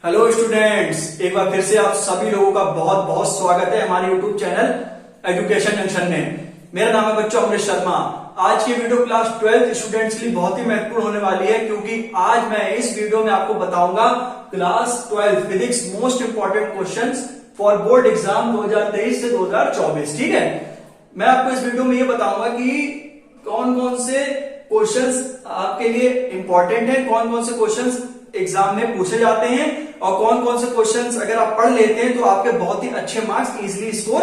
Hello students, एक बार फिर से आप सभी लोगों का बहुत बहुत स्वागत है हमारे यूट्यूब चैनल एजुकेशन जंक्शन में। मेरा नाम है बच्चों अमृत शर्मा। आज की वीडियो क्लास 12 स्टूडेंट्स के लिए बहुत ही महत्वपूर्ण होने वाली है, क्योंकि आज मैं इस वीडियो में आपको बताऊंगा class 12 physics most important questions for board exam 2023 से 2024। ठीक है, मैं आपको इस वीडियो में ये बताऊंगा कि कौन कौन से क्वेश्चंस आपके लिए इंपॉर्टेंट है, कौन कौन से क्वेश्चंस एग्जाम में पूछे जाते हैं और कौन कौन से क्वेश्चंस अगर आप पढ़ लेते हैं तो आपके बहुत ही अच्छे मार्क्स इजीली स्कोर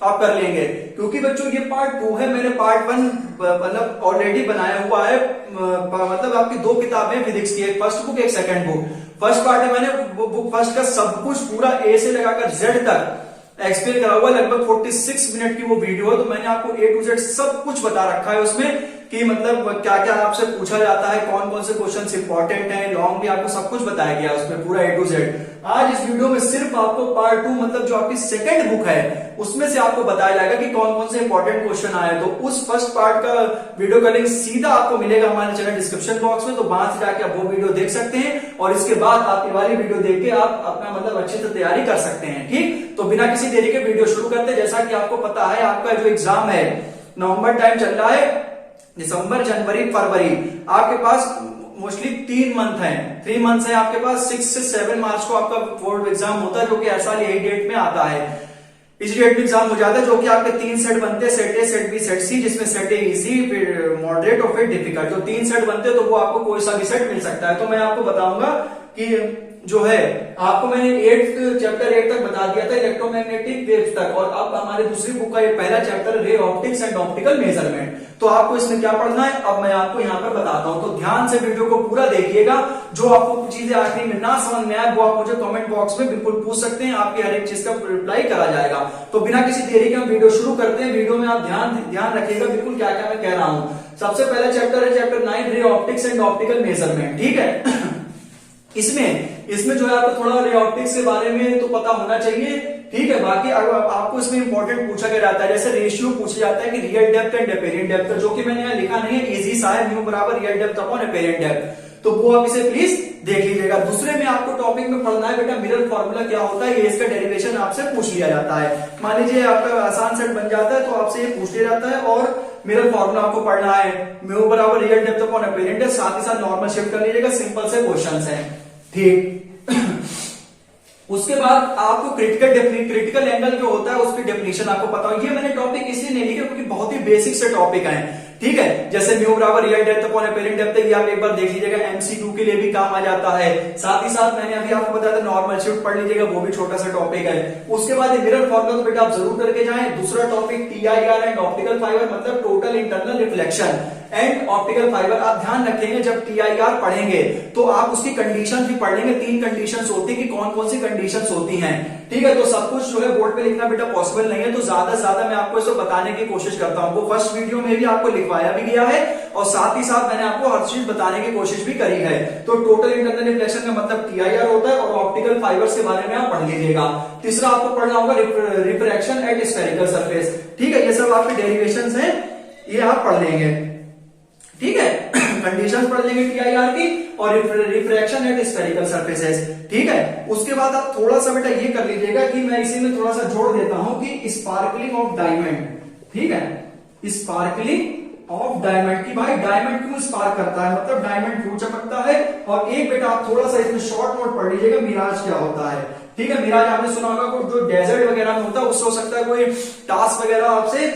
आप कर लेंगे। क्योंकि बच्चों ये पार्ट 2 है, मैंने पार्ट 1 मतलब ऑलरेडी बनाया हुआ है। मतलब आपकी दो किताबें फिजिक्स की, एक फर्स्ट बुक एक सेकंड बुक। फर्स्ट पार्ट है, मैंने बुक फर्स्ट का सब कुछ पूरा ए से लगाकर जेड तक एक्सप्लेन करा हुआ, लगभग 46 मिनट की वो वीडियो है। तो मैंने आपको ए टू जेड सब कुछ बता रखा है उसमें कि मतलब क्या क्या आपसे पूछा जाता है, कौन कौन से क्वेश्चंस इंपॉर्टेंट हैं, लॉन्ग भी आपको सब कुछ बताया गया उसमें पूरा ए टू जेड। आज इस वीडियो में सिर्फ आपको पार्ट 2 मतलब जो आपकी सेकंड बुक है उसमें से आपको बताया जाएगा कि कौन कौन से इंपॉर्टेंट क्वेश्चन आए। तो उस फर्स्ट पार्ट का वीडियो का लिंक सीधा आपको मिलेगा हमारे चैनल डिस्क्रिप्शन बॉक्स में, तो वहां से जाके आप वो वीडियो देख सकते हैं और इसके बाद आप ये वाली वीडियो देख के आप अपना मतलब अच्छे से तैयारी कर सकते हैं। ठीक, तो बिना किसी देरी के वीडियो शुरू करते हैं। जैसा कि आपको पता है आपका जो एग्जाम है नवंबर टाइम चल रहा है, दिसंबर जनवरी फरवरी, आपके पास मोस्टली 3 मंथ है, 3 मंथ्स है आपके पास। 6 से 7 मार्च को आपका बोर्ड एग्जाम होता है, जो कि हर साल यही डेट में आता है। इस डेट में एग्जाम हो जाता है, जो कि आपके 3 सेट बनते हैं, set A, set B, set C, जिसमें सेट ए इजी, फिर मॉडरेट और फिर डिफिकल्ट। जो 3 सेट बनते हैं तो वो आपको कोई सा भी सेट मिल सकता है। तो मैं आपको बताऊंगा कि जो है आपको मैंने 8 चैप्टर 8 तक बता दिया था, इलेक्ट्रोमैग्नेटिक वेव्स तक, और अब हमारे दूसरी बुक का ये पहला chapter ray optics and optical measurement. तो आपको इसमें क्या पढ़ना है अब मैं आपको यहाँ पर बताता हूँ, तो ध्यान से वीडियो को पूरा देखिएगा। जो आपको चीजें आखिरी में ना समझ में आए वो आप मुझे कमेंट बॉक्स में बिल्कुल पूछ सकते हैं, आपकी हर एक चीज का रिप्लाई करा जाएगा। तो बिना किसी देरी के हम वीडियो शुरू करते हैं। वीडियो में आप ध्यान रखिएगा बिल्कुल क्या क्या मैं कह रहा हूँ। सबसे पहला चैप्टर है chapter 9 ray optics and optical measurement. ठीक है, इसमें जो है आपको थोड़ा रे ऑप्टिक्स के बारे में तो पता होना चाहिए। ठीक है, बाकी आपको इसमें इंपॉर्टेंट पूछा गया रहता है, जैसे रेशियो पूछा जाता है कि real depth and apparent depth, जो कि मैंने यहाँ लिखा नहीं है, इजी सा है, म्यू बराबर real depth upon apparent depth. तो वो आप इसे प्लीज देख लीजिएगा। दूसरे में आपको टॉपिक में पढ़ना है बेटा मिरर फॉर्मूला क्या होता है, ये इसका डेरिवेशन आपसे पूछ लिया जाता है। मान लीजिए आपका आसान सेट बन जाता है तो आपसे ये पूछ लिया जाता है और मिरर फॉर्मूला आपको पढ़ना है, म्यू बराबर real depth upon apparent depth, साथ ही साथ नॉर्मल शिफ्ट कर लीजिएगा, सिंपल से क्वेश्चन है। ठीक, उसके बाद आपको क्रिटिकल एंगल जो होता है उसकी डेफिनेशन आपको पता हो। ये मैंने टॉपिक इसलिए नहीं लिखा क्योंकि बहुत ही बेसिक से टॉपिक है। ठीक है, जैसे म्यू बराबर real depth upon apparent depth, ये आप एक बार देख लीजिएगा, एमसीक्यू के लिए भी काम आ जाता है। साथ ही साथ मैंने अभी आपको बताया था नॉर्मल शिफ्ट पढ़ लीजिएगा, वो भी छोटा सा टॉपिक है। उसके बाद मिरर फॉर्मूला तो बेटा आप जरूर करके जाएं। दूसरा topic TIR and optical fibre, मतलब total internal reflection and optical fibre. आप ध्यान रखेंगे जब टीआईआर पढ़ेंगे तो आप उसकी कंडीशन भी पढ़ लेंगे। 3 कंडीशंस होती है कि कौन कौन सी कंडीशंस होती हैं। ठीक है, तो सब कुछ जो है बोर्ड पे लिखना बेटा पॉसिबल नहीं है, तो ज्यादा से ज्यादा मैं आपको इसको बताने की कोशिश करता हूं। वो फर्स्ट वीडियो में भी आपको लिखवाया भी गया है और साथ ही साथ मैंने आपको हर चीज बताने की कोशिश भी करी है। तो टोटल इंटरनल रिफ्लेक्शन का मतलब टीआईआर होता है और ऑप्टिकल फाइबर्स के बारे में आप पढ़ लीजिएगा। तीसरा आपको पढ़ना होगा रिफ्रैक्शन एट स्फेरिकल सरफेस। ठीक है, ये सब आपके डेरिवेशंस हैं, ये आप पढ़ लेंगे। ठीक है, कंडीशंस पढ़ लेंगे टीआईआर की और रिफ्रैक्शन एट स्फेरिकल सरफेसेस। ठीक है, उसके बाद आप थोड़ा सा बेटा ये कर लीजिएगा कि मैं इसी में थोड़ा सा जोड़ देता हूं कि स्पार्कलिंग ऑफ डायमंड। ठीक है, स्पार्कलिंग ऑफ डायमंड की भाई डायमंड क्यों स्पार्क करता है, मतलब डायमंड क्यों चमकता है। और एक बेटा आप थोड़ा सा इसमें शॉर्ट नोट पढ़ लीजिएगा, मिराज क्या होता है। ठीक है, मिराज आपने सुना होगा जो डेजर्ट वगैरह में होता है, उससे हो सकता है कोई टास्क वगैरह आपसे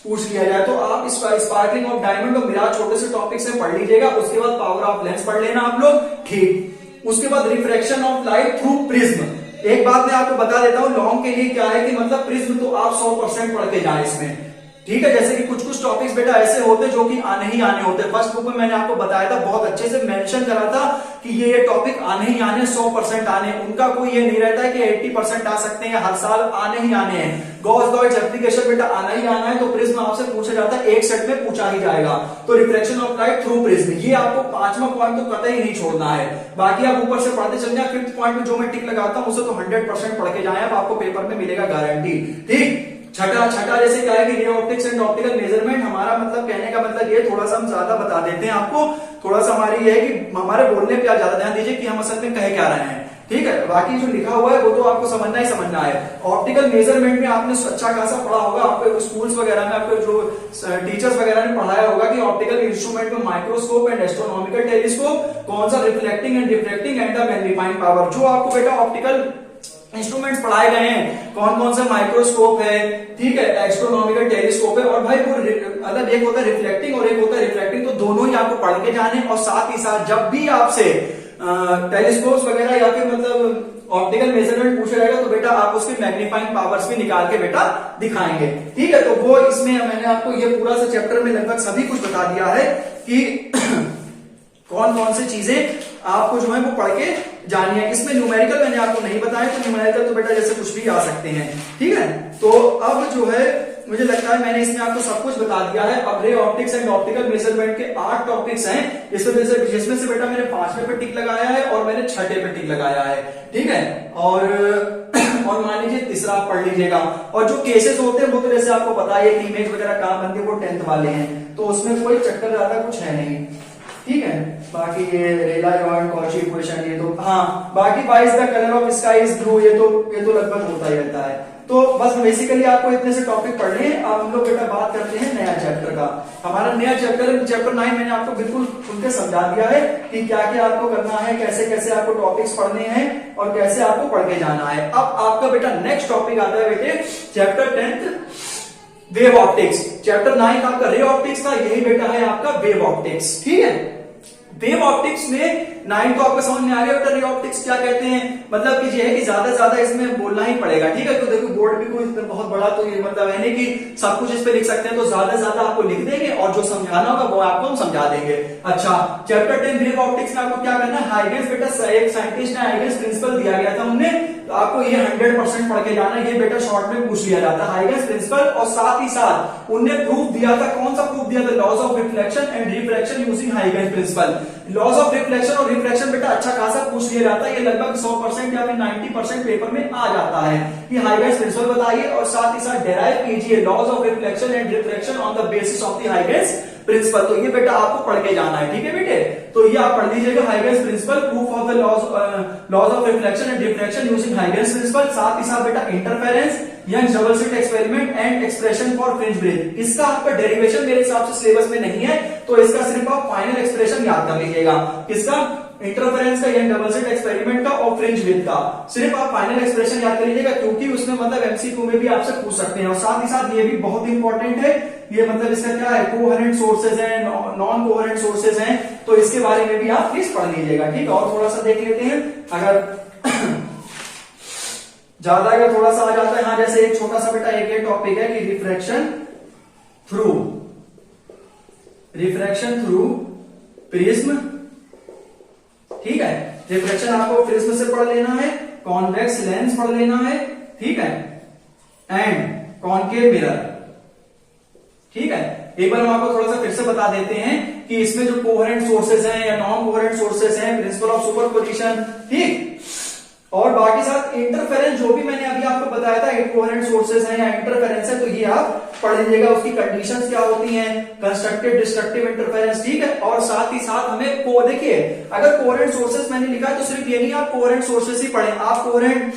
पूछ लिया जाए, तो आप इस स्पार्कलिंग ऑफ डायमंड और मिराज छोटे से टॉपिक से पढ़ लीजिएगा। उसके बाद पावर ऑफ लेंस पढ़ लेना आप लोग। ठीक, उसके बाद refraction of light through prism. एक बात मैं आपको बता देता हूं, लॉन्ग के लिए क्या है कि मतलब प्रिज्म तो आप 100% पढ़ के जाए इसमें। ठीक है, जैसे कि कुछ टॉपिक्स बेटा ऐसे होते जो कि आने ही आने होते। फर्स्ट बुक में मैंने आपको बताया था, बहुत अच्छे से मेंशन करा था कि ये टॉपिक आने ही आने, 100% आने। उनका कोई ये नहीं रहता है कि 80% आ सकते हैं, हर साल आने ही आने हैं। गॉस डॉइट्स एप्लीकेशन बेटा आना ही आना है, तो प्रिज्म आपसे पूछा जाता है, एक सेट में पूछा ही जाएगा। तो reflection of light through prism, ये आपको 5वां पॉइंट तो कतई नहीं छोड़ना है। बाकी आप ऊपर से पढ़ते चल जाए। 5th पॉइंट में जो मैं टिक लगाता हूं उसे तो 100% पढ़ के जाए, आपको पेपर में मिलेगा गारंटी। ठीक, छठा जैसे क्या है कि ray optics and optical measurement, हमारा मतलब कहने का मतलब ये थोड़ा सा हम ज्यादा बता देते हैं आपको। थोड़ा सा हमारी ये है कि हमारे बोलने पे आप ज्यादा ध्यान दीजिए कि हम असल में कह क्या रहे हैं। ठीक है, बाकी जो लिखा हुआ है वो तो आपको समझना ही समझना है। ऑप्टिकल मेजरमेंट में आपने अच्छा खासा पढ़ा होगा, आपको स्कूल्स वगैरह में आपको जो टीचर्स वगैरह ने पढ़ाया होगा कि ऑप्टिकल इंस्ट्रूमेंट में माइक्रोस्कोप एंड एस्ट्रोनॉमिकल टेलीस्कोप, कौन सा reflecting and refracting and the magnifying power. जो आपको बेटा ऑप्टिकल इंस्ट्रूमेंट्स पढ़ाए गए हैं, कौन कौन सा माइक्रोस्कोप है, ठीक है, एस्ट्रोनॉमिकल टेलीस्कोप है, और भाई वो मतलब एक होता है रिफ्लेक्टिंग और एक होता है रिफ्रैक्टिंग, तो दोनों ही आपको पढ़ के जाने। और साथ ही साथ जब भी आपसे टेलीस्कोप्स वगैरह या फिर मतलब ऑप्टिकल मेजरमेंट पूछा जाएगा तो बेटा आप उसकी मैग्नीफाइंग पावर्स भी निकाल के बेटा दिखाएंगे, ठीक है। तो वो इसमें मैंने आपको ये पूरा सा चैप्टर में लगभग सभी कुछ बता दिया है कि कौन कौन सी चीजें आपको जो है वो पढ़ के जानी है। इसमें न्यूमेरिकल मैंने आपको नहीं बताया, तो न्यूमेरिकल तो बेटा जैसे कुछ भी आ सकते हैं, ठीक है। तो अब जो है मुझे लगता है मैंने इसमें आपको सब कुछ बता दिया है। अब ray optics and optical measurement के 8 टॉपिक्स हैं, जिसमें से बेटा मैंने 5वें पे टिक लगाया है और मैंने 6ठे पे टिक लगाया है, ठीक है। और मान लीजिए तीसरा आप पढ़ लीजिएगा। और जो केसेस होते हैं वो तो जैसे आपको पता है कि इमेज वगैरह कहां बनती है वो 10th वाले हैं, तो उसमें कोई चक्कर ज्यादा कुछ है नहीं, ठीक है। बाकी ये रेला-जॉइंट कॉची इक्वेशन ये तो हाँ, बाकी why is the colour of sky is blue, ये तो लगभग होता ही रहता है। तो बस बेसिकली आपको इतने से टॉपिक पढ़ने हैं। अब हम लोग बेटा बात करते हैं नया चैप्टर का। हमारा नया चैप्टर 9 मैंने आपको बिल्कुल खुल के समझा दिया है कि क्या क्या आपको करना है, कैसे कैसे आपको टॉपिक्स पढ़ने हैं और कैसे आपको पढ़ के जाना है। अब आपका बेटा नेक्स्ट टॉपिक आता है बेटे चैप्टर 10 वेव ऑप्टिक्स। चैप्टर 9 आपका रे ऑप्टिक्स था, यही बेटा है आपका वेव ऑप्टिक्स, ठीक है। वेव ऑप्टिक्स में 9 तो आपको समझ में आ गया बेटा रे ऑप्टिक्स क्या कहते हैं। मतलब कि ये है कि ज्यादा से ज्यादा इसमें बोलना ही पड़ेगा, ठीक है। तो देखो बोर्ड भी कोई बहुत बड़ा तो ये मतलब है नहीं कि सब कुछ इस पे लिख सकते हैं, तो ज्यादा से ज्यादा आपको लिख देंगे और जो समझाना होगा वो आपको हम समझा देंगे। अच्छा, चैप्टर 10 वेव ऑप्टिक्स में आपको क्या करना है, हाइगेंस बेटा एक साइंटिस्ट ने हाइगेंस प्रिंसिपल दिया गया था हमने, तो आपको ये 100% पढ़ के जाना है। ये बेटा शॉर्ट में पूछ लिया जाता है हाइगेंस प्रिंसिपल, और साथ ही साथ उनने प्रूफ दिया था, कौन सा प्रूफ दिया था, laws of reflection and refraction using Huygens principle. Laws of reflection और रिफ्रैक्शन बेटा अच्छा खासा पूछ लिया जाता है, ये लगभग 100% या फिर 90% पेपर में आ जाता है कि हाइगेंस प्रिंसिपल बताइए और साथ ही साथ डेराइव कीजिए laws of reflection and refraction on the basis of the Huygens principle. तो ये बेटा आपको पढ़ के जाना है, ठीक है बेटे। तो ये आप पढ़ लीजिएगा Huygens principle, proof of the laws of reflection and refraction using Huygens principle. साथ ही साथ बेटा interference, Young double slit experiment and expression for fringe breadth. इसका आपका डेरिवेशन मेरे हिसाब से सिलेबस में नहीं है, तो इसका सिर्फ आप फाइनल एक्सप्रेशन याद कर लीजिएगा। किसका, इंटरफेरेंस का, यंग डबल स्लिट एक्सपेरिमेंट का और फ्रिंज ब्रेथ का। सिर्फ आप फाइनल एक्सप्रेशन याद कर लीजिएगा, क्योंकि उसमें मतलब एमसीक्यू में भी आपसे पूछ सकते हैं। और साथ ही साथ ये भी बहुत इंपॉर्टेंट है, ये मतलब इसका क्या है, कोहेरेंट सोर्सेज है, नॉन कोहेरेंट सोर्सेज हैं, तो इसके बारे में भी आप प्लीज पढ़ लीजिएगा, ठीक है। और थोड़ा सा देख लेते हैं, अगर ज्यादा अगर थोड़ा सा आ जाता है, हाँ जैसे एक छोटा सा बेटा एक टॉपिक है कि रिफ्रैक्शन थ्रू प्रिज्म, ठीक है। रिफ्रैक्शन आपको प्रिज्म से पढ़ लेना है, कॉन्वेक्स लेंस पढ़ लेना है, ठीक है, एंड कॉनकेव मिरर, ठीक है। एक बार हम आपको थोड़ा सा फिर से बता देते हैं कि इसमें जो कोहेरेंट सोर्सेज हैं या नॉन कोहेरेंट सोर्सेज हैं, प्रिंसिपल ऑफ सुपरपोजिशन, ठीक, और बाकी साथ इंटरफेरेंस जो भी मैंने अभी आपको बताया था, इनकोहेरेंट सोर्सेज हैं या इंटरफेरेंस है, तो ये आप पढ़ लीजिएगा। उसकी कंडीशंस क्या होती हैं, कंस्ट्रक्टिव डिस्ट्रक्टिव इंटरफेरेंस, ठीक है। और साथ ही साथ हमें को देखिए, अगर कोहेरेंट सोर्सेज मैंने लिखा है तो सिर्फ ये नहीं आप कोहेरेंट सोर्सेज ही पढ़ें, आप कोहेरेंट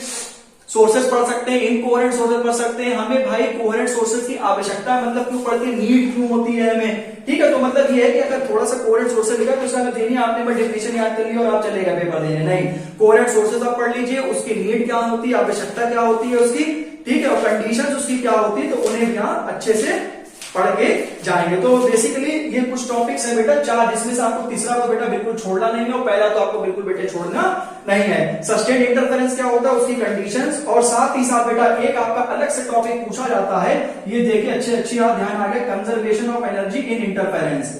सोर्सेज पढ़ सकते हैं, इनकोहेरेंट सोर्सेज पढ़ सकते हैं। हमें भाई कोहेरेंट सोर्सेज की आवश्यकता मतलब क्यों पड़ती है, नीड क्यों होती है हमें, ठीक है। तो मतलब ये है कि अगर थोड़ा सा कोहेरेंट सोर्सेज लिखा तो उसका देनी आपने बस डेफिनेशन याद कर लिया और आप चलेगा पेपर देने, नहीं, कोहेरेंट सोर्सेज आप पढ़ लीजिए, उसकी नीड क्या होती है, आवश्यकता क्या होती है उसकी, ठीक है, और कंडीशंस उसकी क्या होती है, तो उन्हें यहाँ अच्छे से पढ़ के जाएंगे। तो बेसिकली ये कुछ टॉपिक्स है बेटा 4, जिसमें से आपको तीसरा तो बेटा बिल्कुल छोड़ना नहीं है और पहला तो आपको बिल्कुल बेटे छोड़ना नहीं है। सस्टेन्ड इंटरफेरेंस क्या होता है, उसकी कंडीशंस, और साथ ही साथ बेटा एक आपका अलग से टॉपिक पूछा जाता है, ये देखिए अच्छी आप ध्यान आ गया, conservation of energy in interference,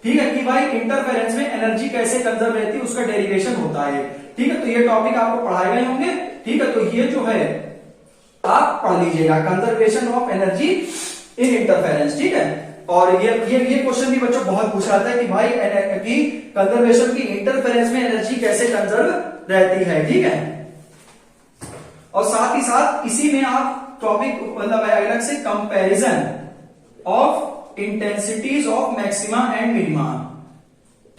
ठीक है, कि भाई इंटरफेरेंस में एनर्जी कैसे कंजर्व रहती है, उसका डेरिवेशन होता है, ठीक है। तो ये टॉपिक आपको पढ़ाए गए होंगे, ठीक है। तो ये जो है आप पढ़ लीजिएगा, conservation of energy in interference, ठीक है। और ये क्वेश्चन भी बच्चों बहुत पूछा जाता है कि भाई कि कंजर्वेशन की इंटरफेरेंस में एनर्जी कैसे कंजर्व रहती है, ठीक है। और साथ ही साथ इसी में आप टॉपिक मतलब अलग से comparison of intensities of maxima and minima,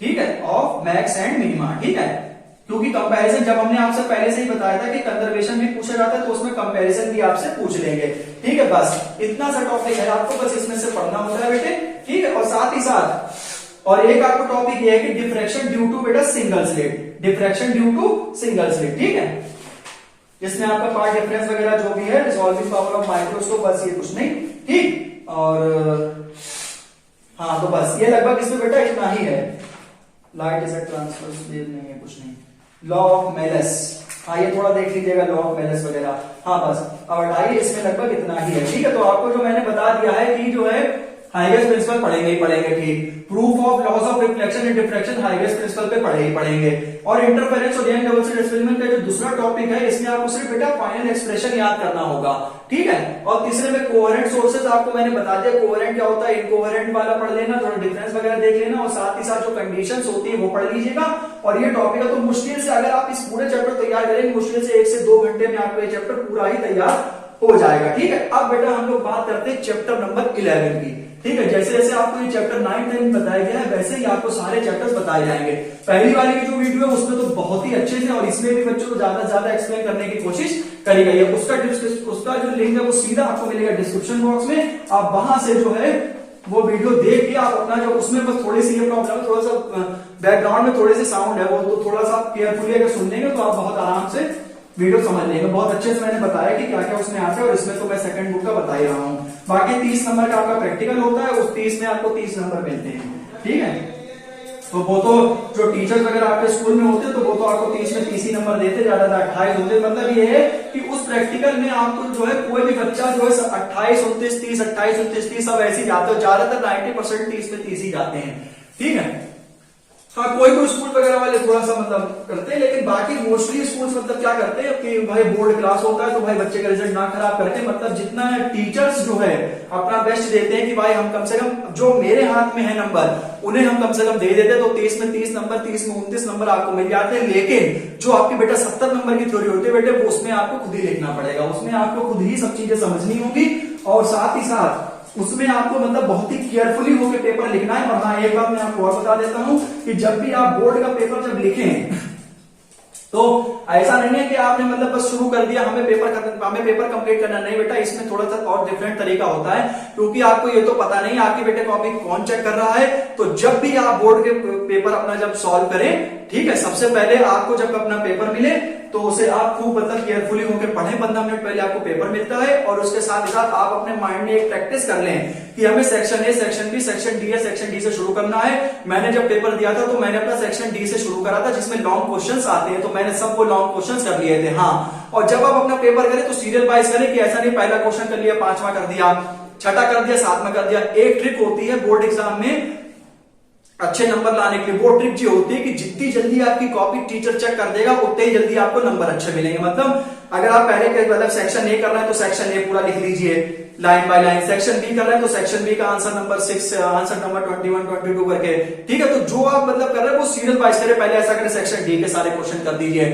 ठीक है, ऑफ मैक्स एंड मिनिमा, ठीक है। क्योंकि कंपैरिजन जब हमने आपसे पहले से ही बताया था कि कंजर्वेशन भी पूछा जाता है तो उसमें कंपैरिजन भी आपसे पूछ लेंगे। ठीक है, बस इतना सा टॉपिक है, आपको बस इसमें से पढ़ना होता है बेटे। ठीक है, और साथ ही साथ और एक आपको टॉपिक ये है कि डिफ्रैक्शन ड्यू टू बेटा single slit, diffraction due to single slit. ठीक है, जिसमें आपका पार्ट डिफरेंस वगैरह जो भी है, रिजॉल्विंग पावर ऑफ माइक्रोस्कोप, बस ये कुछ नहीं। ठीक, और हाँ तो बस ये लगभग इसमें बेटा इतना ही है। लाइट इज ट्रांसफर्स वेव नहीं है, कुछ नहीं। लॉ ऑफ मेलस, हाँ ये थोड़ा देख लीजिएगा, लॉ ऑफ मेलस वगैरह। हाँ बस अब हटाइए, इसमें लगभग इतना ही है। ठीक है, तो आपको जो मैंने बता दिया है कि जो है हाइगेस प्रिंसिपल पढ़ेंगे ही पढ़ेंगे। ठीक, proof of laws of reflection and diffraction हाइगेस प्रिंसिपल पे पढ़े ही पढ़ेंगे। और इंटरफेरेंस और यंग डबल स्लिट एक्सपेरिमेंट का जो दूसरा टॉपिक है, इसमें आपको सिर्फ बेटा फाइनल एक्सप्रेशन याद करना होगा। ठीक है, और तीसरे में कोहेरेंट सोर्सेज आपको मैंने बता दिया, कोहेरेंट क्या होता है, इनकोहेरेंट वाला पढ़ लेना, थोड़ा डिफरेंस वगैरह देख लेना, और साथ ही साथ जो कंडीशंस होती है वो पढ़ लीजिएगा। और ये टॉपिक है तो मुश्किल से अगर आप इस पूरे चैप्टर तैयार करेंगे, मुश्किल से 1 से 2 घंटे में आपको ये चैप्टर पूरा ही तैयार हो जाएगा। ठीक है, अब बेटा हम लोग बात करते हैं चैप्टर नंबर 11 की। ठीक है, जैसे जैसे आपको ये चैप्टर 9, 10 बताया गया है, वैसे ही आपको सारे चैप्टर्स बताए जाएंगे। पहली वाली की जो वीडियो है उसमें तो बहुत ही अच्छे से और इसमें भी बच्चों को ज्यादा से ज्यादा एक्सप्लेन करने की कोशिश करी गई है। उसका जो लिंक है वो सीधा आपको मिलेगा डिस्क्रिप्शन बॉक्स में। आप वहां से जो है वो वीडियो देख के आप अपना जो उसमें बस थोड़ी सी ये प्रॉब्लम है, थोड़ा सा बैकग्राउंड में थोड़े से साउंड है, वो तो थोड़ा सा केयरफुली अगर सुन लेंगे तो आप बहुत आराम से वीडियो समझ लेंगे। बहुत अच्छे से मैंने बताया कि क्या क्या उसमें आता है, और इसमें तो मैं सेकंड बुक का बता ही रहा हूँ। बाकी 30 नंबर का आपका प्रैक्टिकल होता है, उस 30 में आपको 30 नंबर मिलते हैं। ठीक है, तो वो तो जो टीचर्स वगैरह आपके स्कूल में होते हैं तो वो तो आपको 30 में 30 ही नंबर देते, ज्यादा 28 होते। मतलब ये है कि उस प्रैक्टिकल में आपको जो है कोई भी बच्चा जो है 28, 29, 30, 28, 29, 30 सब ऐसे ही जाते हो, ज्यादातर 90% 30 में 30 ही जाते हैं। ठीक है, हाँ कोई कोई स्कूल वगैरह वाले थोड़ा सा मतलब करते हैं, लेकिन बाकी मोस्टली स्कूल्स मतलब क्या करते हैं कि भाई बोर्ड क्लास होता है तो भाई बच्चे का रिजल्ट ना खराब करके, मतलब जितना टीचर्स जो है अपना बेस्ट देते हैं कि भाई हम कम से कम जो मेरे हाथ में है नंबर उन्हें हम कम से कम दे देते हैं, तो 30 में 30 नंबर, 30 में 29 नंबर आपको मिल जाते हैं। लेकिन जो आपकी बेटा 70 नंबर की थ्योरी होती है बेटे, वो उसमें आपको खुद ही लिखना पड़ेगा, उसमें आपको खुद ही सब चीजें समझनी होगी, और साथ ही साथ उसमें आपको मतलब बहुत ही केयरफुली होकर पेपर लिखना है। और हाँ एक बात मैं आपको और बता देता हूं कि जब भी आप बोर्ड का पेपर जब लिखें तो ऐसा नहीं है कि आपने मतलब बस शुरू कर दिया हमें पेपर कंप्लीट करना, नहीं बेटा, इसमें थोड़ा सा और डिफरेंट तरीका होता है, क्योंकि आपको ये तो पता नहीं आपके बेटे कॉपी कौन चेक कर रहा है। तो जब भी आप बोर्ड के पेपर अपना जब सॉल्व करें, ठीक है, सबसे पहले आपको जब अपना पेपर मिले तो उसे आप खूब मतलब केयरफुली होकर पढ़ें। 15 मिनट पहले आपको पेपर मिलता है, और उसके साथ ही साथ आप अपने माइंड में एक प्रैक्टिस कर लें कि हमें section A, section B, section D है, सेक्शन डी से शुरू करना है। मैंने जब पेपर दिया था तो मैंने अपना सेक्शन डी से शुरू करा था, जिसमें लॉन्ग क्वेश्चंस आते हैं, तो मैंने सब वो लॉन्ग क्वेश्चंस कर लिए थे। हाँ, और जब आप अपना पेपर करें तो सीरियल वाइज करें कि ऐसा नहीं पहला क्वेश्चन कर लिया, 5वां कर दिया, 6ठा कर दिया, 7वां कर दिया। एक ट्रिक होती है बोर्ड एग्जाम में अच्छे नंबर लाने के लिए, वो ट्रिक जो होती है कि जितनी जल्दी आपकी कॉपी टीचर चेक कर देगा उतने ही जल्दी आपको नंबर अच्छे मिलेंगे। मतलब अगर आप पहले के मतलब सेक्शन ए कर रहे हैं तो सेक्शन ए पूरा लिख लीजिए line by line, section B कर रहे हैं तो सेक्शन बी का आंसर नंबर 6, आंसर नंबर 21, 22 करके। ठीक है, तो जो आप मतलब कर रहे हैं वो सीरियल वाइज करें, पहले ऐसा करें सेक्शन डी के सारे क्वेश्चन कर दीजिए,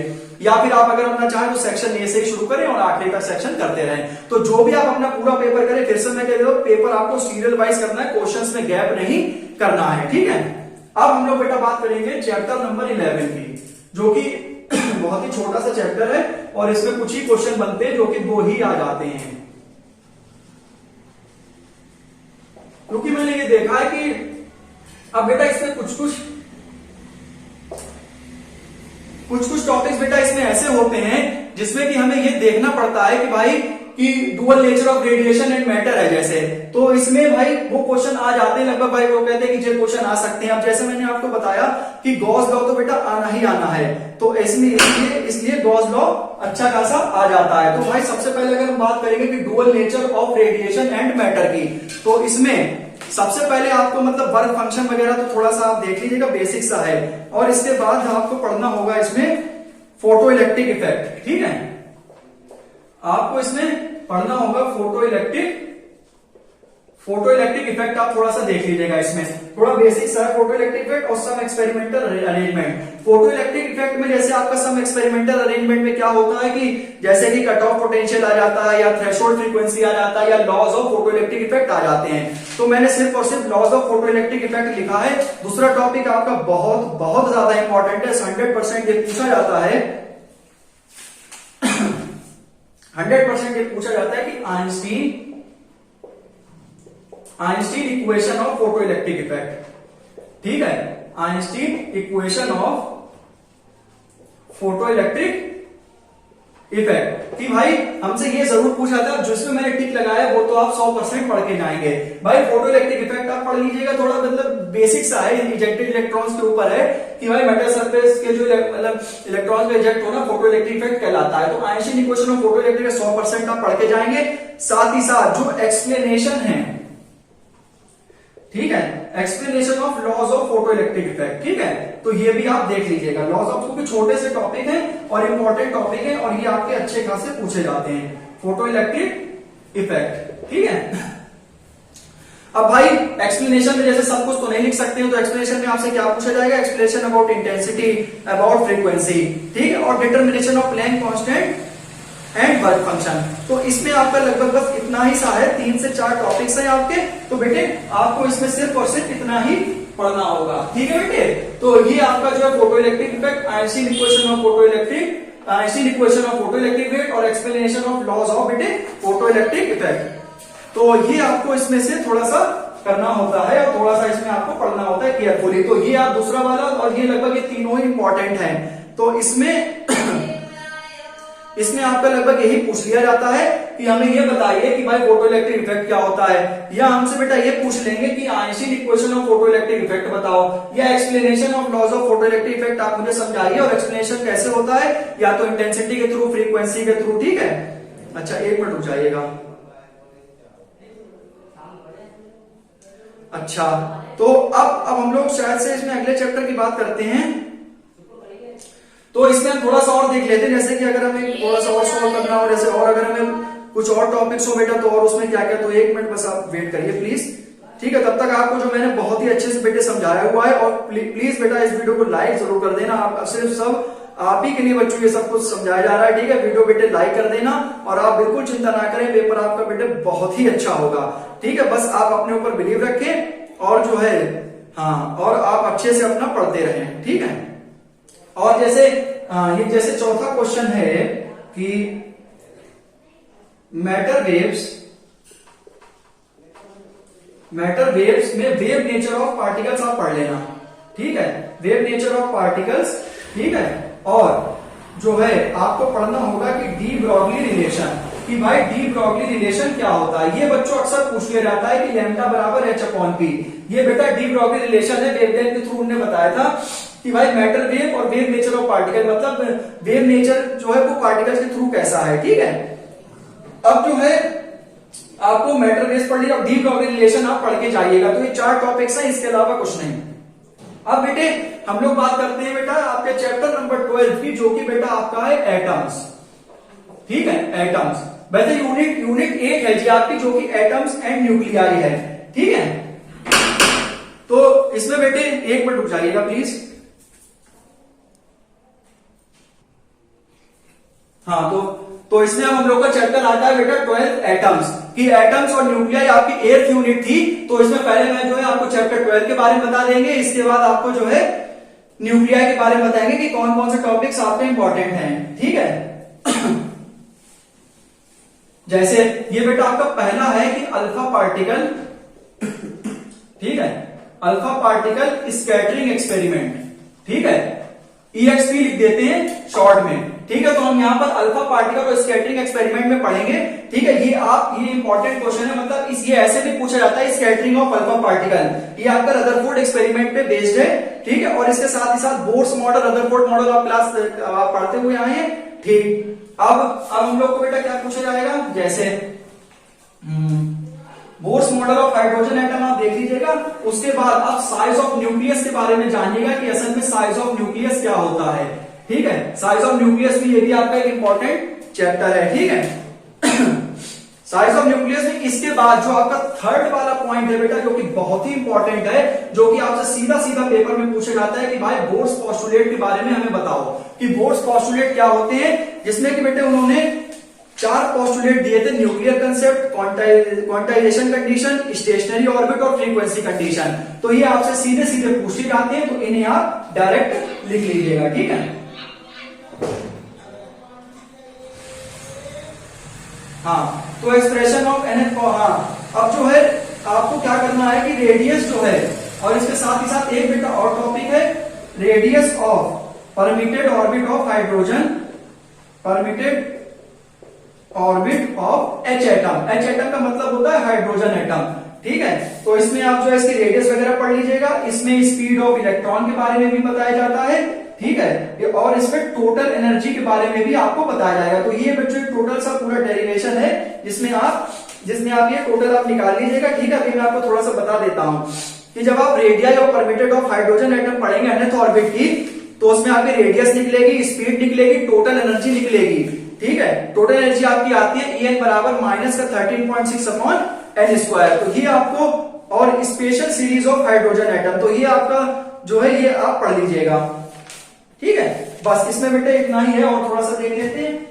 या फिर आप अगर अपना चाहें तो सेक्शन ए से ही शुरू करें और आखिरी तक सेक्शन करते रहें। तो जो भी आप अपना पूरा पेपर करें, फिर से मैं कह रहा हूं पेपर आपको सीरियल वाइज करना है, क्वेश्चंस में गैप नहीं करना है। ठीक है, अब हम लोग बेटा बात करेंगे चैप्टर नंबर 11 की, जो कि बहुत ही छोटा सा चैप्टर है और इसमें कुछ ही क्वेश्चन बनते हैं जो कि 2 ही आ जाते हैं। क्योंकि मैंने ये देखा है कि अब बेटा इसमें कुछ कुछ टॉपिक्स बेटा इसमें ऐसे होते हैं जिसमें कि हमें ये देखना पड़ता है कि भाई कि dual nature of radiation and matter है जैसे, तो इसमें भाई वो क्वेश्चन आ जाते हैं लगभग, भाई वो कहते हैं कि ये क्वेश्चन आ सकते हैं। अब जैसे मैंने आपको बताया कि गॉस लॉ तो बेटा आना ही आना है, तो इसलिए गॉस लॉ अच्छा खासा आ जाता है। तो भाई सबसे पहले अगर हम बात करेंगे कि dual nature of radiation and matter की, तो इसमें सबसे पहले आपको मतलब वर्क फंक्शन वगैरह तो थोड़ा सा आप देख लीजिएगा, बेसिक सा है, और इसके बाद आपको पढ़ना होगा इसमें फोटो इलेक्ट्रिक इफेक्ट। ठीक है, आपको इसमें पढ़ना होगा photo electric photo electric effect आप थोड़ा सा देख लीजिएगा, इसमें थोड़ा बेसिक्स है फोटो इलेक्ट्रिक इफेक्ट और some experimental arrangement. Photo electric effect में जैसे आपका सम एक्सपेरिमेंटल अरेंजमेंट में क्या होता है कि जैसे कि कट ऑफ पोटेंशियल आ जाता है या थ्रेशोल्ड फ्रीक्वेंसी आ जाता है या laws of photo electric effect आ जाते हैं। तो मैंने सिर्फ और सिर्फ laws of photo electric effect लिखा है। दूसरा टॉपिक आपका बहुत बहुत ज्यादा इंपॉर्टेंट है, 100% ये पूछा जाता है 100% ये पूछा जाता है कि Einstein equation of photo electric effect. ठीक है, Einstein equation of photo electric effect कि भाई हमसे ये जरूर पूछा था, जिसमें मैंने टिक लगाया वो तो आप 100% पढ़ के जाएंगे। भाई फोटो इलेक्ट्रिक इफेक्ट आप पढ़ लीजिएगा, थोड़ा मतलब बेसिक सा है, इजेक्टेड इलेक्ट्रॉन्स के ऊपर है कि भाई मेटल सरफेस के जो मतलब इलेक्ट्रॉन्स का इजेक्ट होना फोटो इलेक्ट्रिक इफेक्ट कहलाता है। तो Einstein equation of photo electric 100% आप पढ़ के जाएंगे। साथ ही साथ जो एक्सप्लेनेशन है, ठीक है, explanation of laws of photo electric effect, ठीक है, तो ये भी आप देख लीजिएगा। लॉज ऑफ, क्योंकि छोटे से टॉपिक हैं और इंपॉर्टेंट टॉपिक है और ये आपके अच्छे खासे पूछे जाते हैं, फोटो इलेक्ट्रिक इफेक्ट। ठीक है, अब भाई एक्सप्लेनेशन में जैसे सब कुछ तो नहीं लिख सकते हैं, तो एक्सप्लेनेशन में आपसे क्या पूछा जाएगा, explanation about intensity, about frequency, ठीक है, और determination of Planck constant and work function. तो इसमें आपका लगभग बस इतना ही सा है, 3 से 4 टॉपिक्स हैं आपके। तो बेटे आपको इसमें सिर्फ और सिर्फ इतना ही पढ़ना होगा, ठीक है बेटे। तो ये आपका जो है photo electric effect, Einstein equation of photo electric, Einstein equation of photo electric effect और एक्सप्लेनेशन ऑफ लॉज ऑफ बेटे फोटो इलेक्ट्रिक इफेक्ट। तो ये आपको इसमें से थोड़ा सा करना होता है और थोड़ा सा इसमें आपको पढ़ना होता है केयरफुली। तो ये आप दूसरा वाला और ये लगभग ये तीनों ही इंपॉर्टेंट है। तो इसमें आपका लगभग यही पूछ लिया जाता है कि हमें ये बताइए कि भाई फोटो इलेक्ट्रिक इफेक्ट क्या होता है, या हमसे बेटा ये पूछ लेंगे कि Einstein equation of photo electric effect बताओ, या explanation of laws of photo electric effect आप मुझे समझाइए। और एक्सप्लेनेशन कैसे होता है, या तो इंटेंसिटी के थ्रू, फ्रीक्वेंसी के थ्रू, ठीक है। अच्छा 1 मिनट रुक जाइएगा। अच्छा, तो अब हम लोग शायद से इसमें अगले चैप्टर की बात करते हैं। तो इसमें हम थोड़ा सा और देख लेते हैं, जैसे कि अगर हमें थोड़ा सा और सॉल्व करना हो, जैसे और अगर हमें कुछ और टॉपिक्स हो बेटा, तो और उसमें क्या क्या, तो 1 मिनट बस आप वेट करिए प्लीज, ठीक है। तब तक आपको जो मैंने बहुत ही अच्छे से बेटे समझाया हुआ है, और प्लीज बेटा इस वीडियो को लाइक जरूर कर देना। आप सिर्फ सब आप ही के लिए बच्चों ये सब कुछ समझाया जा रहा है, ठीक है। वीडियो बेटे लाइक कर देना, और आप बिल्कुल चिंता ना करें, पेपर आपका बेटे बहुत ही अच्छा होगा, ठीक है। बस आप अपने ऊपर बिलीव रखें और जो है हाँ, और आप अच्छे से अपना पढ़ते रहें, ठीक है। और जैसे ये जैसे चौथा क्वेश्चन है कि मैटर वेव्स में वेव नेचर ऑफ पार्टिकल्स आप पढ़ लेना, ठीक है, वेव नेचर ऑफ पार्टिकल्स, ठीक है। और जो है आपको पढ़ना होगा कि डी ब्रॉगली रिलेशन, कि भाई डी ब्रॉगली रिलेशन क्या होता है। ये बच्चों अक्सर पूछ लिया जाता है कि लैम्डा बराबर h/p। ये बेटा डी ब्रॉगली रिलेशन है, वेवलेंथ के थ्रू उन्होंने बताया था कि भाई मैटर वेव और वेव नेचर ऑफ पार्टिकल, मतलब वेव नेचर जो है वो पार्टिकल्स के थ्रू कैसा है, ठीक है। अब जो है आपको मैटर वेव पढ़ लिया और डी ब्रॉगली रिलेशन आप पढ़ के जाइएगा। तो ये 4 टॉपिक्स हैं, इसके अलावा कुछ नहीं। अब बेटे हम लोग बात करते हैं बेटा आपके चैप्टर नंबर 12 की, जो कि बेटा आपका है एटम्स, ठीक है, एटम्स। वैसे यूनिट 1 है जी आपकी, जो कि एटम्स एंड न्यूक्लियाई है, ठीक है। तो इसमें बेटे 1 मिनट रुक जाइएगा प्लीज। हाँ, तो इसमें हम लोग का चैप्टर आता है बेटा 12 एटम्स, कि एटम्स और न्यूक्लियाई आपकी 8th यूनिट थी। तो इसमें पहले मैं जो है आपको चैप्टर 12 के बारे में बता देंगे, इसके बाद आपको जो है न्यूक्लियाई के बारे में बताएंगे कि कौन कौन से टॉपिक्स आपके इंपॉर्टेंट हैं, ठीक है। जैसे ये बेटा आपका पहला है कि अल्फा पार्टिकल, ठीक है, अल्फा पार्टिकल स्कैटरिंग एक्सपेरिमेंट, ठीक है, EXP लिख देते हैं शॉर्ट में, ठीक है। तो हम यहाँ पर अल्फा पार्टिकल और स्कैटरिंग एक्सपेरिमेंट में पढ़ेंगे, ठीक है। ये इंपॉर्टेंट क्वेश्चन है, मतलब ये ऐसे भी पूछा जाता है, स्कैटरिंग ऑफ अल्फा पार्टिकल। ये आपका रदरफोर्ड एक्सपेरिमेंट पे बेस्ड है, ठीक है। और इसके साथ ही साथ बोर्स मॉडल, रदरफोर्ड मॉडल आप क्लास आप पढ़ते हुए आए हैं, ठीक। अब हम लोग को बेटा क्या पूछा जाएगा, जैसे Bohr's model of hydrogen atom आप देख लीजिएगा। उसके बाद आप साइज ऑफ न्यूक्लियस के बारे में जानिएगा कि असल में साइज ऑफ न्यूक्लियस क्या होता है, ठीक है। साइज ऑफ न्यूक्लियस भी ये भी आपका एक इंपॉर्टेंट चैप्टर है, ठीक है। साइज ऑफ न्यूक्लियस में इसके बाद जो आपका थर्ड वाला पॉइंट है बेटा, जो कि बहुत ही इंपॉर्टेंट है, जो कि आपसे सीधा सीधा पेपर में पूछा जाता है कि भाई बोर्ड्स पोस्टुलेट के बारे में हमें बताओ कि बोर्ड्स पोस्टुलेट क्या होते हैं, जिसमें कि बेटे उन्होंने 4 पोस्टुलेट दिए थे, nuclear concept, quantization condition, stationery orbit और फ्रीक्वेंसी कंडीशन। तो ये आपसे सीधे सीधे पूछे जाते हैं, तो इन्हें आप डायरेक्ट लिख लीजिएगा, ठीक है। हाँ, तो एक्सप्रेशन ऑफ एनएफ, हाँ, अब जो है आपको क्या करना है कि रेडियस जो है, और इसके साथ ही साथ एक बेटा और टॉपिक है, radius of permitted orbit of hydrogen, permitted orbit of H atom. H atom का मतलब होता है हाइड्रोजन एटम, ठीक है। तो इसमें आप जो है इसकी रेडियस वगैरह पढ़ लीजिएगा। इसमें स्पीड ऑफ इलेक्ट्रॉन के बारे में भी बताया जाता है, ठीक है, और इसमें टोटल एनर्जी के बारे में भी आपको बताया जाएगा। तो ये बच्चों टोटल सा पूरा डेरिवेशन है, जिसमें आप ये टोटल आप निकाल लीजिएगा, ठीक है। अभी मैं आपको थोड़ा सा बता देता हूं कि जब आप radius of permitted of hydrogen atom पढ़ेंगे nth ऑर्बिट की, तो उसमें आपकी रेडियस निकलेगी, स्पीड निकलेगी, टोटल एनर्जी निकलेगी, ठीक है। टोटल एनर्जी आपकी आती है En बराबर माइनस का 13.6 अपॉन एन स्क्वायर। तो ये आपको, और special series of hydrogen atom, तो ये आपका जो है ये आप पढ़ लीजिएगा, ठीक है। बस इसमें बेटे इतना ही है, और थोड़ा सा देख लेते हैं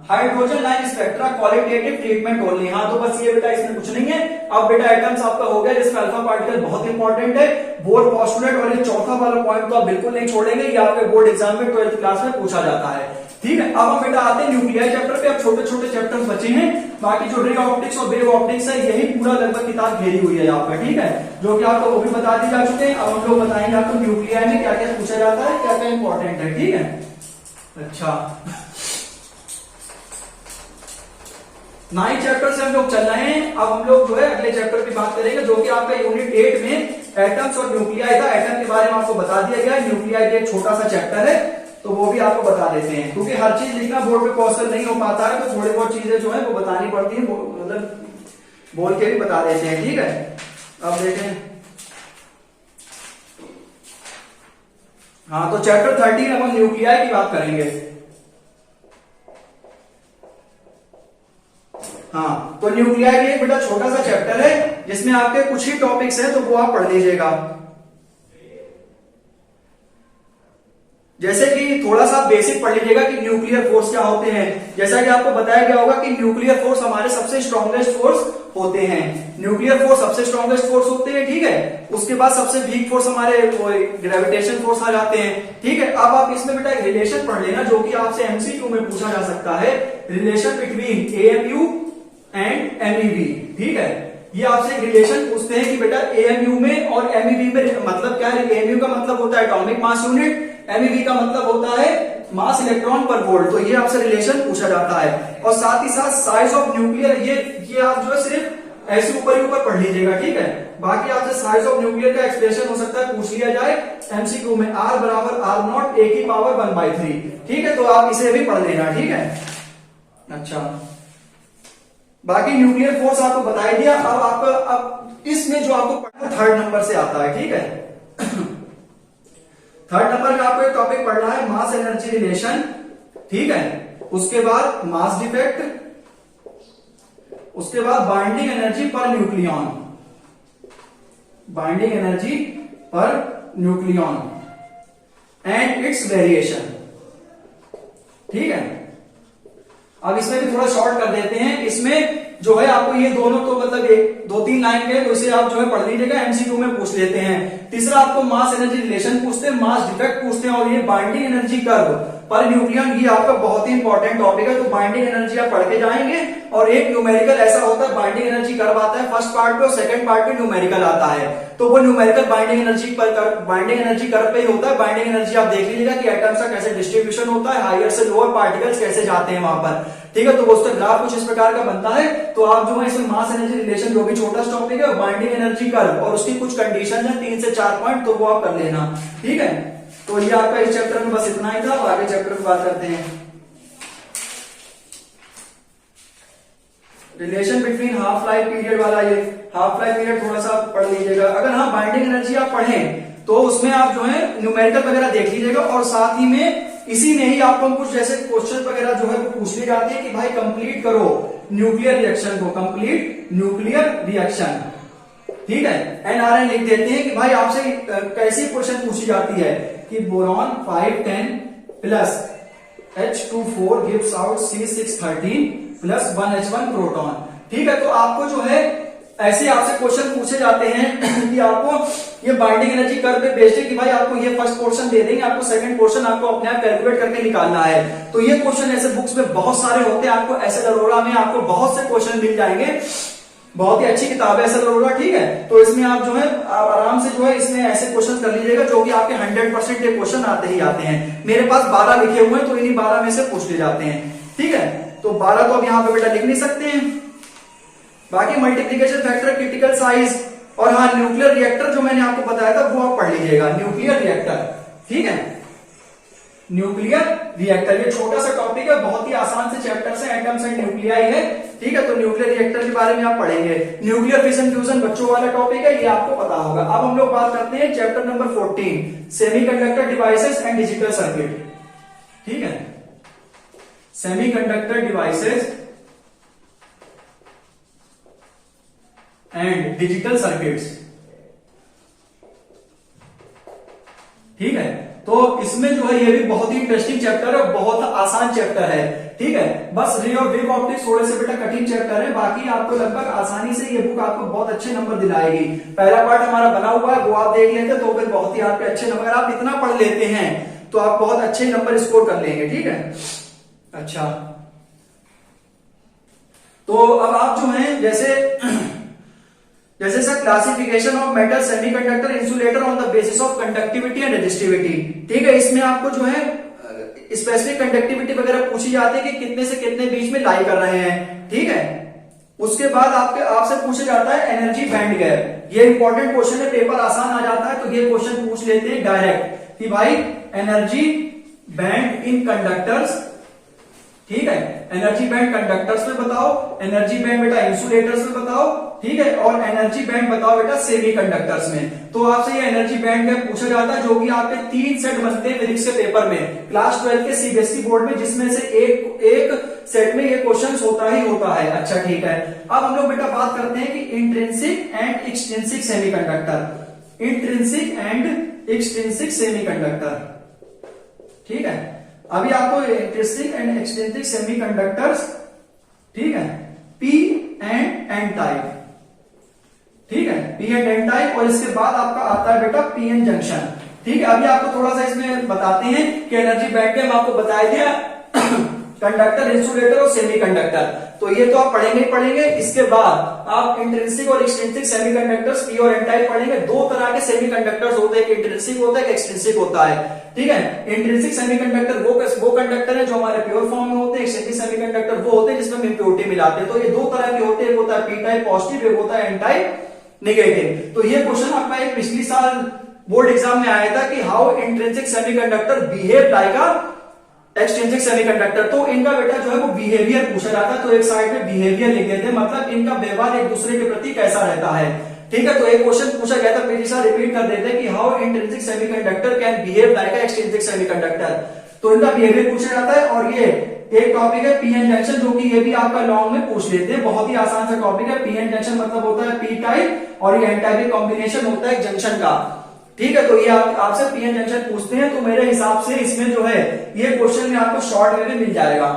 hydrogen line spectra qualitative treatment only. हाँ, तो बस ये बेटा इसमें कुछ नहीं है। अब बेटा एटम्स आपका हो गया, जिसमें अल्फा पार्टिकल बहुत इंपॉर्टेंट है, बोर्ड पोस्टुलेट, और ये चौथा वाला पॉइंट तो आप बिल्कुल नहीं छोड़ेंगे, ये आपके बोर्ड एग्जाम में 12th क्लास में पूछा जाता है, ठीक है। अब हम बेटा आते हैं न्यूक्लियर चैप्टर पे। अब छोटे छोटे चैप्टर्स बचे हैं, बाकी जो रे ऑप्टिक्स और वेव ऑप्टिक्स है, यही पूरा लगभग किताब घेरी हुई है आपका, ठीक है, जो कि आपको वो भी बता दी जा चुके हैं। अब हम लोग बताएंगे आपको न्यूक्लियर में क्या क्या पूछा जाता है, क्या क्या इंपॉर्टेंट है, ठीक है। अच्छा, 9 चैप्टर से हम लोग चल रहे हैं। अब हम लोग जो है अगले चैप्टर की बात करेंगे, जो कि आपका यूनिट 8 में एटम्स और न्यूक्लियाई था। एटम के बारे में आपको बता दिया गया, न्यूक्लियाई एक छोटा सा चैप्टर है, तो वो भी आपको बता देते हैं, क्योंकि हर चीज लिखना बोर्ड पे पॉसिबल नहीं हो पाता है, तो थोड़ी बहुत चीजें जो है वो बतानी पड़ती है, मतलब बोल के भी बता देते हैं, ठीक है। अब देखें, हाँ, तो चैप्टर 13 अब हम न्यूक्लियाई की बात करेंगे। हाँ, तो न्यूक्लियाई एक बेटा छोटा सा चैप्टर है, जिसमें आपके कुछ ही टॉपिक्स हैं, तो वो आप पढ़ लीजिएगा। जैसे कि थोड़ा सा बेसिक पढ़ लीजिएगा कि न्यूक्लियर फोर्स क्या होते हैं। जैसा कि आपको बताया गया होगा कि न्यूक्लियर फोर्स हमारे सबसे स्ट्रॉन्गेस्ट फोर्स होते हैं। न्यूक्लियर फोर्स सबसे स्ट्रॉन्गेस्ट फोर्स होते हैं, ठीक है। उसके बाद सबसे वीक फोर्स हमारे ग्रेविटेशन फोर्स आ जाते हैं, ठीक है। अब आप इसमें बेटा एक रिलेशन पढ़ लेना, जो कि आपसे एमसीक्यू में पूछा जा सकता है, relation between AMU and MeV, ठीक है। ये आपसे एक रिलेशन पूछते हैं कि बेटा एएमयू में और एमईवी में मतलब क्या है। एएमयू का मतलब होता है एटॉमिक मास यूनिट, एमईवी का मतलब होता है मास इलेक्ट्रॉन पर वोल्ट। तो ये आपसे रिलेशन पूछा जाता है, और साथ ही साथ साइज ऑफ न्यूक्लियर, ये आप जो है सिर्फ ऐसे ऊपर ही ऊपर पढ़ लीजिएगा, ठीक है। बाकी आपसे साइज ऑफ न्यूक्लियर का एक्सप्रेशन हो सकता है पूछ लिया जाए एमसीक्यू में, R बराबर R0 A की पावर 1/3, ठीक है। तो आप इसे भी पढ़ लेना, ठीक है। अच्छा, बाकी न्यूक्लियर फोर्स आपको बता दिया। अब आपका, अब इसमें जो आपको पढ़ना 3rd नंबर से आता है, ठीक है। 3rd नंबर का आपको एक टॉपिक पढ़ना है, मास एनर्जी रिलेशन, ठीक है। उसके बाद मास डिफेक्ट, उसके बाद binding energy per nucleon, binding energy per nucleon and it's variation, ठीक है। अब इसमें भी थोड़ा शॉर्ट कर देते हैं। इसमें जो है आपको ये दोनों तो मतलब 2-3 लाइन के, तो इसे आप जो है पढ़ लीजिएगा, एमसीक्यू में पूछ लेते हैं। तीसरा आपको मास एनर्जी रिलेशन पूछते हैं, मास डिफेक्ट पूछते हैं, और ये binding energy curve per nucleon, ये आपका बहुत ही इंपॉर्टेंट टॉपिक है। तो बाइंडिंग एनर्जी आप पढ़ के जाएंगे, और एक न्यूमेरिकल ऐसा होता है, बाइंडिंग एनर्जी कर्व आता है फर्स्ट पार्ट पे, और सेकंड पार्ट पे न्यूमेरिकल आता है। तो वो न्यूमेरिकल बाइंडिंग एनर्जी कर्व पे ही होता है। बाइंडिंग एनर्जी आप देख लीजिएगा कि एटम्स का कैसे डिस्ट्रीब्यूशन होता है, हायर से लोअर पार्टिकल्स कैसे जाते हैं वहां पर, ठीक है। तो उसका ग्राफ कुछ इस प्रकार का बनता है। तो आप जो है इसमें मास एनर्जी रिलेशन, जो भी छोटा टॉपिक है, बाइंडिंग एनर्जी कर्व और उसकी कुछ कंडीशन है 3 से 4 पॉइंट, तो वो आप कर लेना, ठीक है। तो ये आपका इस चैप्टर में बस इतना ही था। आगे चैप्टर की बात करते हैं, relation between half life period वाला। ये हाफ लाइफ पीरियड थोड़ा सा पढ़ लीजिएगा। अगर हाँ बाइंडिंग एनर्जी आप पढ़ें, तो उसमें आप जो है न्यूमेरिकल वगैरह देख लीजिएगा, और साथ ही में इसी में ही आपको कुछ जैसे क्वेश्चन वगैरह जो है वो पूछ लिए जाते हैं कि भाई कंप्लीट करो न्यूक्लियर रिएक्शन को, कंप्लीट न्यूक्लियर रिएक्शन, ठीक है। एनआरएन लिख देते हैं कि भाई आपसे कैसी क्वेश्चन पूछी जाती है कि boron 510 plus H24 gives out C613 plus 1H1 proton, ठीक है। तो आपको जो है ऐसे आपसे क्वेश्चन पूछे जाते हैं कि आपको ये बाइंडिंग एनर्जी कर्व पे बेस्ड है कि भाई आपको ये फर्स्ट पोर्शन दे देंगे, आपको सेकंड पोर्शन आपको अपने आप कैलकुलेट करके निकालना है। तो ये क्वेश्चन ऐसे बुक्स में बहुत सारे होते हैं, आपको ऐसे अरोड़ा में आपको बहुत से क्वेश्चन मिल जाएंगे, बहुत ही अच्छी किताब है ऐसे अरोड़ा, ठीक है। तो इसमें आप जो है आराम से जो है इसमें ऐसे क्वेश्चन कर लीजिएगा जो कि आपके 100% ये क्वेश्चन आते ही आते हैं। मेरे पास 12 लिखे हुए हैं तो इन्हीं 12 में से पूछ ले जाते हैं, ठीक है। तो 12 तो अब यहाँ पे बेटा लिख नहीं सकते हैं, बाकी मल्टीप्लीकेशन फैक्टर, क्रिटिकल साइज और हाँ न्यूक्लियर रिएक्टर जो मैंने आपको बताया था वो आप पढ़ लीजिएगा, न्यूक्लियर रिएक्टर, ठीक है। न्यूक्लियर रिएक्टर ये छोटा सा टॉपिक है, बहुत ही आसान से चैप्टर से, एटम्स एंड न्यूक्लियाई है, ठीक है। तो न्यूक्लियर रिएक्टर के बारे में आप पढ़ेंगे। न्यूक्लियर फिशन फ्यूजन बच्चों वाला टॉपिक है, ये आपको पता होगा। अब हम लोग बात करते हैं chapter number 14 semiconductor devices and digital circuit, ठीक है। Semiconductor devices and digital circuits, ठीक है। तो इसमें जो है ये भी बहुत ही इंटरेस्टिंग चैप्टर है, बहुत आसान चैप्टर है, ठीक है। बस रे और वेव ऑप्टिक्स थोड़े से बेटा कठिन चैप्टर है, बाकी आपको लगभग आसानी से ये बुक आपको बहुत अच्छे नंबर दिलाएगी। पहला पार्ट हमारा बना हुआ है वो आप देख लेते तो फिर बहुत ही आपके अच्छे नंबर, आप इतना पढ़ लेते हैं तो आप बहुत अच्छे नंबर स्कोर कर लेंगे, ठीक है। अच्छा, तो अब आप जो है जैसे sir classification of metal semiconductor insulator on the basis of conductivity and resistivity, ठीक है। इसमें आपको जो है स्पेसिफिक कंडक्टिविटी वगैरह पूछी जाती है कि कितने से कितने बीच में लाई कर रहे हैं, ठीक है। उसके बाद आपसे पूछा जाता है एनर्जी बैंड गैप, ये इंपॉर्टेंट क्वेश्चन है, पेपर आसान आ जाता है तो ये क्वेश्चन पूछ लेते हैं डायरेक्ट कि भाई एनर्जी बैंड इन कंडक्टर्स, ठीक है। एनर्जी बैंड कंडक्टर्स में बताओ, एनर्जी बैंड बेटा इंसुलेटर्स में बताओ, ठीक है, और एनर्जी बैंड बताओ बेटा सेमीकंडक्टर्स में। तो आपसे ये एनर्जी बैंड गैप पूछा जाता है जो कि आपके 3 सेट बनते हैं फिजिक्स के पेपर में, क्लास 12 के सीबीएसई बोर्ड में, जिसमें से एक सेट में ये क्वेश्चन होता ही होता है। अच्छा, ठीक है। अब हम लोग बेटा बात करते हैं कि intrinsic and extrinsic semiconductor, intrinsic and extrinsic semiconductor, ठीक है। अभी आपको इंट्रिंसिक एंड एक्सट्रिंसिक सेमीकंडक्टर्स, ठीक है, पी एंड एन टाइप, ठीक है, पी एंड एन टाइप, और इसके बाद आपका आता है बेटा पी एन जंक्शन, ठीक है। अभी आपको थोड़ा सा इसमें बताते हैं कि एनर्जी बैंड गैप आपको बताया दिया कंडक्टर, इंसुलेटर और सेमीकंडक्टर, तो ये तो आप पढ़ेंगे ही पढ़ेंगे। इसके बाद आप इंट्रिंसिक और एक्सट्रिंसिक सेमीकंडक्टर्स पी और एन टाइप पढ़ेंगे। 2 तरह के सेमीकंडक्टर्स होते हैं, एक इंट्रिंसिक होता है, एक एक्सट्रिंसिक होता है, ठीक है। इंट्रिंसिक सेमीकंडक्टर वो कंडक्टर है जो हमारे प्योर फॉर्म में होते हैं, एक्सट्रिंसिक सेमीकंडक्टर वो होते हैं जिसमें हम इम्प्योरिटी मिलाते हैं। तो ये 2 तरह के होते हैं, एक होता है पी टाइप पॉजिटिव, एक होता है एन टाइप नेगेटिव। तो ये क्वेश्चन आपका एक पिछली साल बोर्ड एग्जाम में आया था कि how intrinsic semiconductor behave like a extrinsic semiconductor. तो इनका बेटा जो है वो बिहेवियर पूछा जाता है, तो एक साइड में बिहेवियर लिख देते हैं, मतलब इनका व्यवहार एक दूसरे के प्रति कैसा रहता है, ठीक है। तो एक क्वेश्चन पूछा गया था, पिछली साल रिपीट कर देते हैं कि how intrinsic semiconductor can behave like a extrinsic semiconductor. तो इनका बिहेवियर पूछा जाता है। और ये एक टॉपिक है पी एन जंक्शन, जो कि ये भी आपका लॉन्ग में पूछ लेते हैं, बहुत ही आसान सा टॉपिक है। पी एन जंक्शन मतलब होता है पी टाइप और ये एन टाइप का कॉम्बिनेशन होता है जंक्शन का, ठीक है। तो ये आपसे पी एन जंक्शन पूछते हैं, तो मेरे हिसाब से इसमें जो है ये क्वेश्चन में आपको शॉर्ट में भी मिल जाएगा,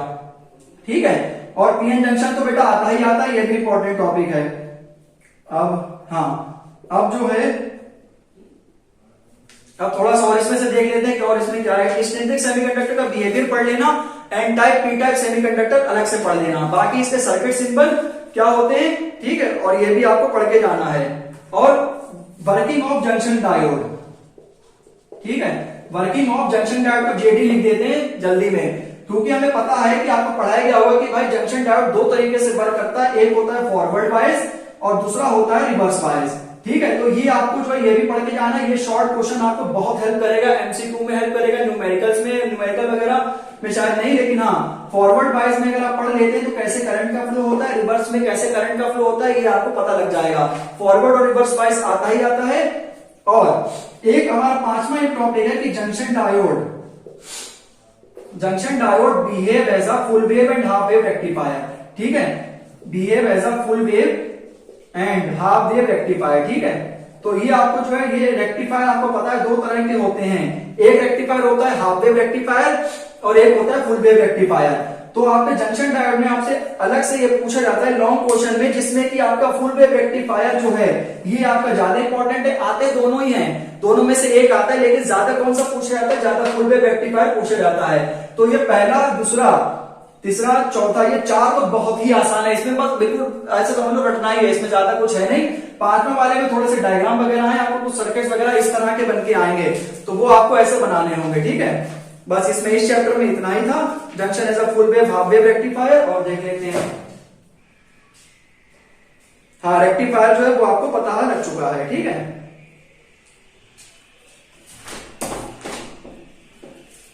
ठीक है। और पी एन जंक्शन तो बेटा आता ही आता है, ये भी इंपॉर्टेंट टॉपिक है। अब हाँ, अब जो है अब थोड़ा सा और इसमें से देख लेते हैं कि और इसमें क्या है। एक्सट्रिंसिक सेमीकंडक्टर का बिहेवियर पढ़ लेना, N type P type semiconductor अलग से पढ़ लेना, बाकी इसके सर्किट सिंबल क्या होते हैं, ठीक है, और ये भी आपको पढ़ के जाना है। और वर्किंग ऑफ जंक्शन डायोड, ठीक है, वर्किंग ऑफ जंक्शन डायोड को जेडी लिख देते हैं जल्दी में, क्योंकि हमें पता है कि आपको पढ़ाया गया होगा कि भाई जंक्शन डायोड 2 तरीके से वर्क करता है, एक होता है फॉरवर्ड बायस और दूसरा होता है रिवर्स बायस, ठीक है। तो ये आपको जो है ये भी पढ़ के जाना है। ये शॉर्ट क्वेश्चन आपको बहुत हेल्प करेगा, एमसीक्यू में हेल्प करेगा, न्यूमेरिकल्स में, न्यूमेरिकल वगैरह में शायद नहीं, लेकिन हाँ फॉरवर्ड बायस में अगर आप पढ़ लेते हैं तो कैसे करंट का फ्लो होता है, रिवर्स में कैसे करंट का फ्लो होता है, ये आपको पता लग जाएगा। फॉरवर्ड और रिवर्स बायस आता ही आता है। और एक हमारा 5वां टॉपिक है कि junction diode, junction diode behave as a full wave and half wave rectifier, ठीक है, behave as a full wave and half wave rectifier, ठीक है। तो ये आपको जो है ये रेक्टिफायर आपको पता है दो तरह के होते हैं, एक रेक्टिफायर होता है हाफ वेव रेक्टिफायर और एक होता है फुल वेव रेक्टिफायर। तो आपके जंक्शन डायोड में आपसे अलग से ये पूछा जाता है लॉन्ग क्वेश्चन में, जिसमें कि आपका फुल वेव रेक्टिफायर जो है ये आपका ज्यादा इंपॉर्टेंट है। आते दोनों ही हैं, दोनों में से एक आता है, लेकिन ज्यादा कौन सा पूछा जाता है, ज्यादा फुल वेव रेक्टिफायर पूछा जाता है। तो ये पहला, दूसरा, तीसरा, चौथा, ये चार तो बहुत ही आसान है, इसमें बस बिल्कुल ऐसे समझ लो रटना ही है, इसमें ज्यादा कुछ है नहीं। पांचवें वाले में थोड़े से डायग्राम वगैरह हैं, आपको कुछ सर्किट वगैरह इस तरह के बन के आएंगे, तो वो आपको ऐसे बनाने होंगे, ठीक है। बस इसमें इस चैप्टर में इतना ही था, junction as a full wave half wave rectifier. और देख लेते हैं, हाँ रेक्टिफायर जो है वो आपको पता लग चुका है, ठीक है।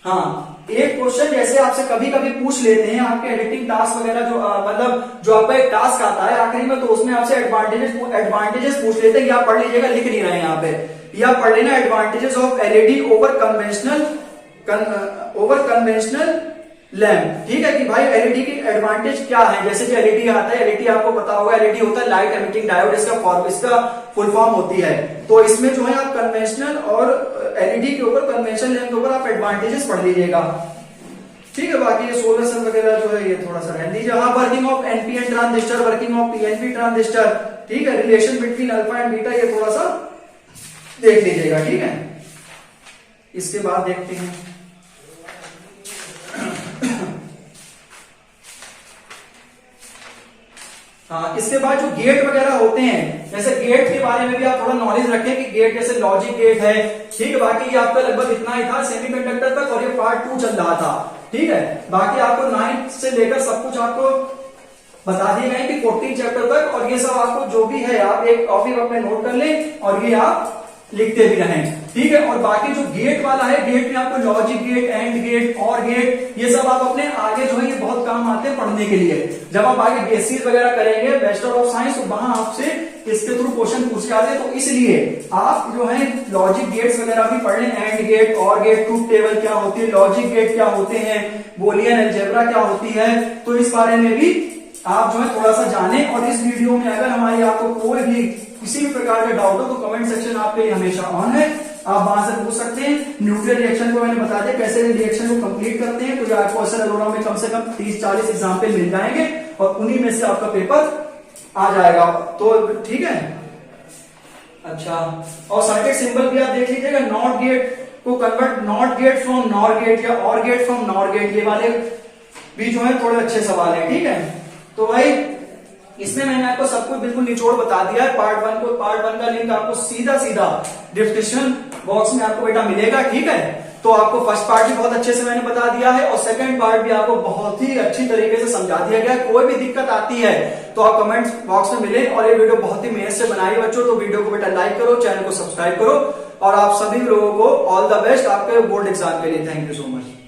हाँ, एक क्वेश्चन जैसे आपसे कभी कभी पूछ लेते हैं आपके एडिटिंग टास्क वगैरह, जो मतलब जो आपका एक टास्क आता है आखिरी में, तो उसमें आपसे एडवांटेजेस पूछ लेते हैं, या पढ़ लीजिएगा, लिख नहीं रहे हैं यहाँ पे, या पढ़ लेना advantages of LED over conventional lamp, ठीक है, कि भाई एलईडी की एडवांटेज क्या है। जैसे कि एलईडी आता है, एलईडी आपको पता होगा, एलईडी होता है लाइट एमिटिंग डायोड, इसका फुल फॉर्म होती है। तो इसमें जो है आप कन्वेंशनल और एलईडी के ऊपर, कन्वेंशनल लैम्प के ऊपर आप एडवांटेजेस पढ़ लीजिएगा, ठीक है। बाकी ये सोलर सेल वगैरह जो है ये थोड़ा सा रहने दीजिए। हाँ, working of NPN transistor, working of PNP transistor, ठीक है, relation between alpha and beta, ये थोड़ा सा देख लीजिएगा, ठीक है। इसके बाद देखते हैं, हाँ, इसके बाद जो गेट वगैरह होते हैं, जैसे गेट के बारे में भी आप थोड़ा नॉलेज रखें कि गेट जैसे लॉजिक गेट है, ठीक है। बाकी ये आपका लगभग इतना ही था सेमीकंडक्टर तक, और ये पार्ट 2 चल रहा था, ठीक है। बाकी आपको 9th से लेकर सब कुछ आपको बता दिए गए कि 14 चैप्टर तक, और ये सब आपको जो भी है आप एक कॉपी अपने नोट कर लें और ये आप लिखते भी रहें, ठीक है। और बाकी जो गेट वाला है, गेट में आपको लॉजिक गेट, एंड गेट, और गेट, ये सब आप अपने आगे जो है ये बहुत काम आते हैं पढ़ने के लिए। जब आप आगे बेसिस वगैरह करेंगे बैचलर ऑफ साइंस, तो वहां आपसे इसके थ्रू क्वेश्चन पूछे जाते हैं। तो इसलिए आप जो है लॉजिक गेट्स वगैरह भी पढ़ लें, एंड गेट, और गेट, ट्रूथ टेबल क्या होती है, लॉजिक गेट क्या होते हैं, बूलियन अलजेब्रा क्या होती है, तो इस बारे में भी आप जो है थोड़ा सा जाने। और इस वीडियो में अगर हमारी आपको कोई भी किसी भी प्रकार का डाउट हो तो कमेंट सेक्शन आपके लिए हमेशा ऑन है, आप वहां से पूछ सकते हैं। न्यूक्लियर रिएक्शन को मैंने बता दिया कैसे रिएक्शन को कंप्लीट करते हैं, तो आपको असल अरोरा में कम से कम 30-40 एग्जाम्पल मिल जाएंगे, और उन्हीं में से आपका पेपर आ जाएगा, तो ठीक है। अच्छा, और सर्किट सिंबल भी आप देख लीजिएगा, नॉट गेट को convert, NOT gate from NOR gate, या और गेट फ्रॉम नॉर गेट, ये वाले भी जो है थोड़े अच्छे सवाल है, ठीक है। तो भाई इसमें मैंने आपको सब कुछ बिल्कुल निचोड़ बता दिया है। पार्ट 1 का लिंक आपको सीधा डिस्क्रिप्शन बॉक्स में आपको बेटा मिलेगा, ठीक है। तो आपको फर्स्ट पार्ट भी बहुत अच्छे से मैंने बता दिया है, और सेकंड पार्ट भी आपको बहुत ही अच्छी तरीके से समझा दिया गया। कोई भी दिक्कत आती है तो आप कमेंट बॉक्स में मिले। और ये वीडियो बहुत ही मेहनत से बनाई है बच्चों, तो वीडियो को बेटा लाइक करो, चैनल को सब्सक्राइब करो, और आप सभी लोगों को ऑल द बेस्ट आपके बोर्ड एग्जाम के लिए। Thank you so much.